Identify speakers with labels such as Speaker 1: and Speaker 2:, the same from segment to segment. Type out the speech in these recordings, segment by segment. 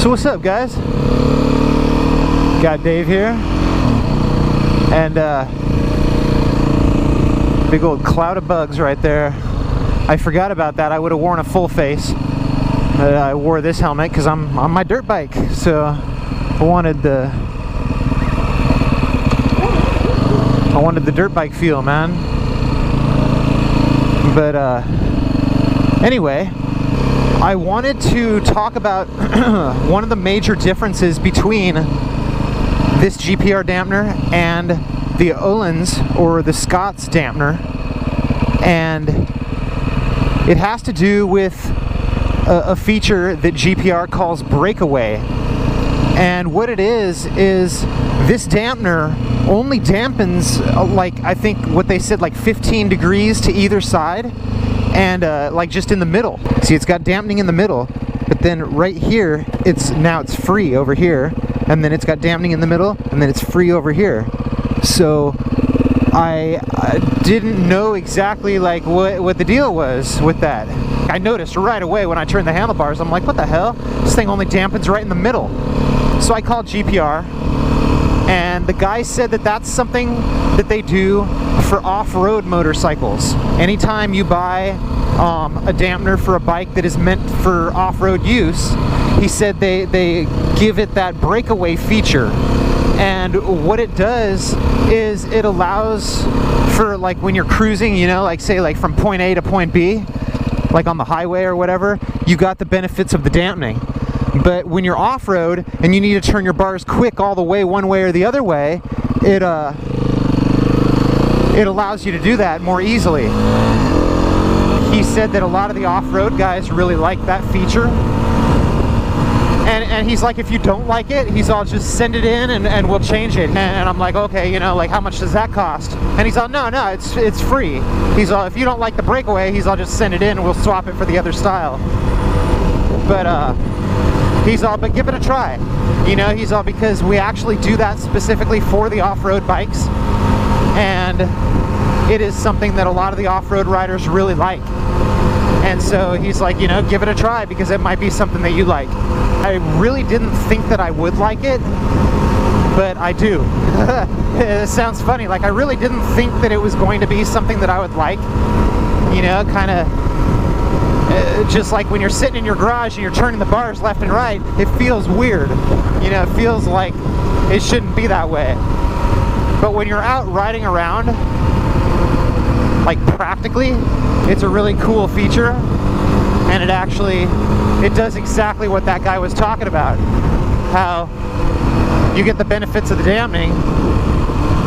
Speaker 1: So what's up, guys? GotDave here, and big old cloud of bugs right there. I forgot about that. I would have worn a full face. I wore this helmet because I'm on my dirt bike, so I wanted the dirt bike feel, man. But anyway, I wanted to talk about one of the major differences between this GPR dampener and the Öhlins or the Scott's dampener, and it has to do with a feature that GPR calls breakaway. And what it is this dampener only dampens like, I think what they said, like 15 degrees to either side, and like just in the middle. See, it's got dampening in the middle, but then right here it's free over here, and then it's got dampening in the middle, and then it's free over here. So I didn't know exactly like what the deal was with that. I noticed right away when I turned the handlebars, I'm like, what the hell? This thing only dampens right in the middle. So I called GPR, and the guy said that that's something that they do for off-road motorcycles. Anytime you buy a dampener for a bike that is meant for off-road use, he said they give it that breakaway feature. And what it does is it allows for, like, when you're cruising, you know, like say like from point A to point B, like on the highway or whatever, you got the benefits of the dampening. But when you're off-road and you need to turn your bars quick all the way one way or the other way, it allows you to do that more easily. He said that a lot of the off-road guys really like that feature. And he's like, if you don't like it, he's all, just send it in and we'll change it. And I'm like, okay, you know, like how much does that cost? And he's all, no, it's free. He's all, if you don't like the breakaway, he's all, just send it in and we'll swap it for the other style. But he's all, but give it a try. You know, he's all, because we actually do that specifically for the off-road bikes. And it is something that a lot of the off-road riders really like. And so he's like, you know, give it a try because it might be something that you like. I really didn't think that I would like it, but I do. It sounds funny. Like, I really didn't think that it was going to be something that I would like. You know, kind of just like when you're sitting in your garage and you're turning the bars left and right, it feels weird. You know, it feels like it shouldn't be that way. But when you're out riding around, like practically, it's a really cool feature, and it does exactly what that guy was talking about. How you get the benefits of the dampening,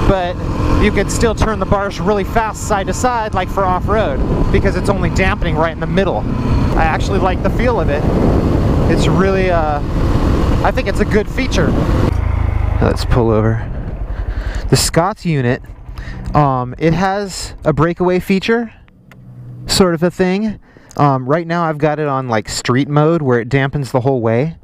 Speaker 1: but you can still turn the bars really fast side to side, like for off-road, because it's only dampening right in the middle. I actually like the feel of it. It's really, I think it's a good feature. Let's pull over. The Scott's unit, it has a breakaway feature, sort of a thing. Right now I've got it on like street mode where it dampens the whole way.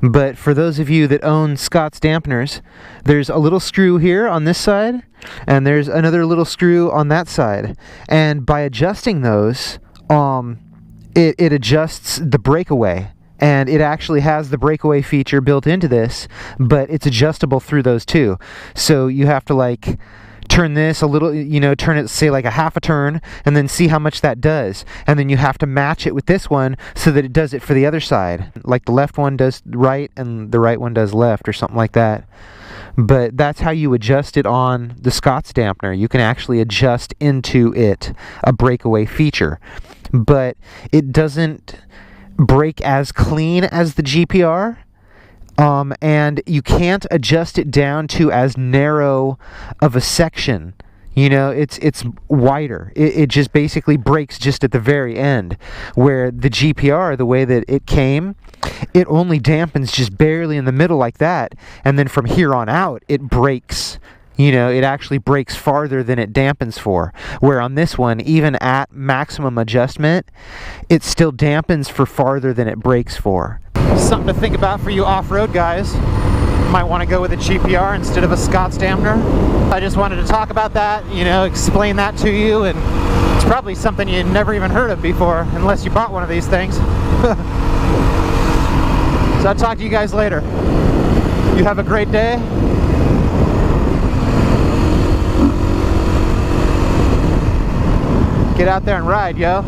Speaker 1: But for those of you that own Scott's dampeners, there's a little screw here on this side, and there's another little screw on that side. And by adjusting those, it adjusts the breakaway. And it actually has the breakaway feature built into this, but it's adjustable through those too. So you have to like turn this a little, you know, turn it, say like a half a turn, and then see how much that does. And then you have to match it with this one so that it does it for the other side. Like the left one does right and the right one does left, or something like that. But that's how you adjust it on the Scott's dampener. You can actually adjust into it a breakaway feature. But it doesn't break as clean as the GPR. And you can't adjust it down to as narrow of a section. You know, it's wider. It just basically breaks just at the very end. Where the GPR, the way that it came, it only dampens just barely in the middle like that. And then from here on out, it breaks. You know, it actually breaks farther than it dampens for. Where on this one, even at maximum adjustment, it still dampens for farther than it breaks for. Something to think about for you off-road guys. You might want to go with a GPR instead of a Scott's dampener. I just wanted to talk about that, you know, explain that to you, and it's probably something you'd never even heard of before, unless you bought one of these things. So I'll talk to you guys later. You have a great day. Get out there and ride, yo.